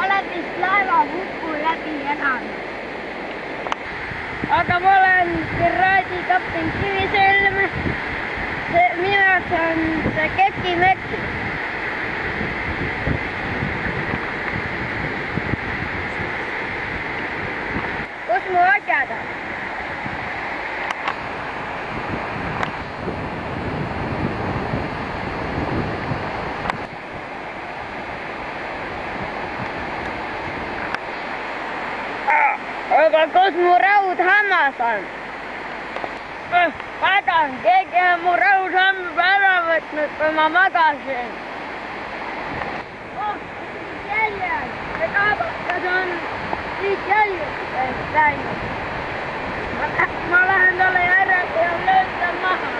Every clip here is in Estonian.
läbis laeva huku läbi elanud. Aga ma olen piraadikapten Kivisilm. Minu jaoks on see Keti-Meki. Kus mu asjad on? Aga kus mu raudhammas on? Vaatan, keegi on mu raudhammas ära võtnud, kui ma magasin. Jäljed! See kaabakas on siit jäljest läinud. Ma lähen talle järjest ja löön ta maha.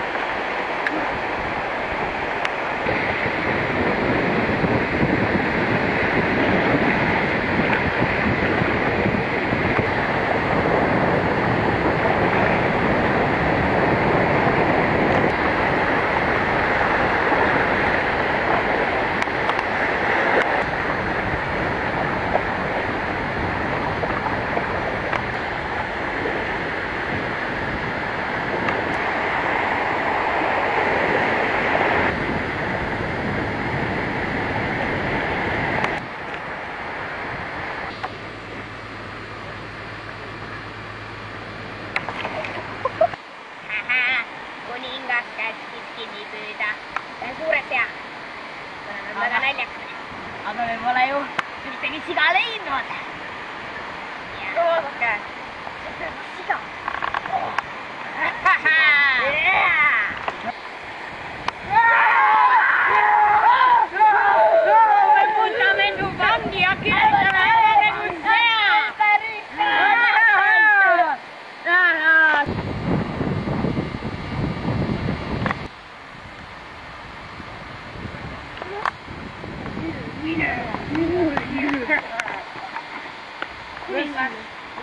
Väga näljakad. Aga me pole ju ühtegi siga leidnud. Loodake. Siga. Me võtame su vangi ja kirjutame ära kui sea.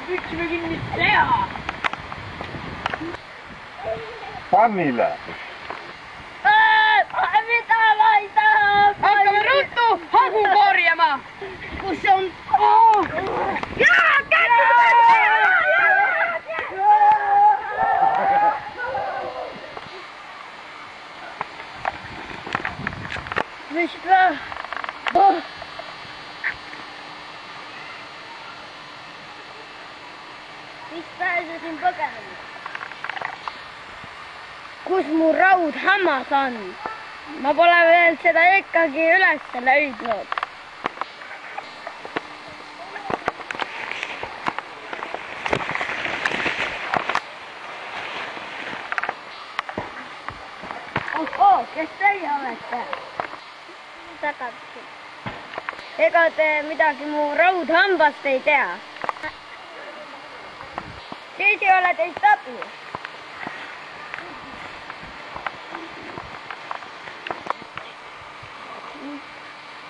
Miks me kinni teha? Pannile! Mida ma ei taha? Hakkame ruttu hagu korjama! Kus on? Jaa! Mis ma? Mis pääsesin põgenema? Kus mu raudhammas on? Ma pole veel seda ikkagi üles leidnud. Kes teie olete? Tagasi. Ega te midagi mu raudhambast ei tea? Siis ei ole teist abi.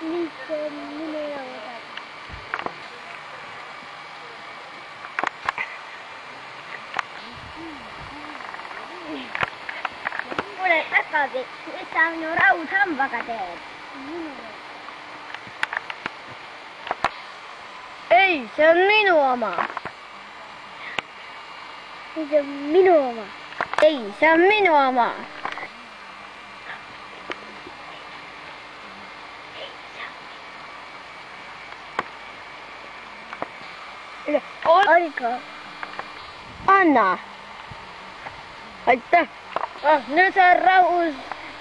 Mis on minu jaoks? Kuule tagasi, mis sa minu raudhambaga teed? Ei, see on minu oma. See on minu oma. Ei, see on minu oma. Aika. Anna. Aitäh. Nüüd on rahus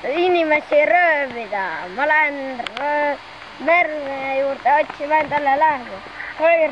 inimesi röövida. Ma lähen merve juurde otsima endale lähegu. Oi,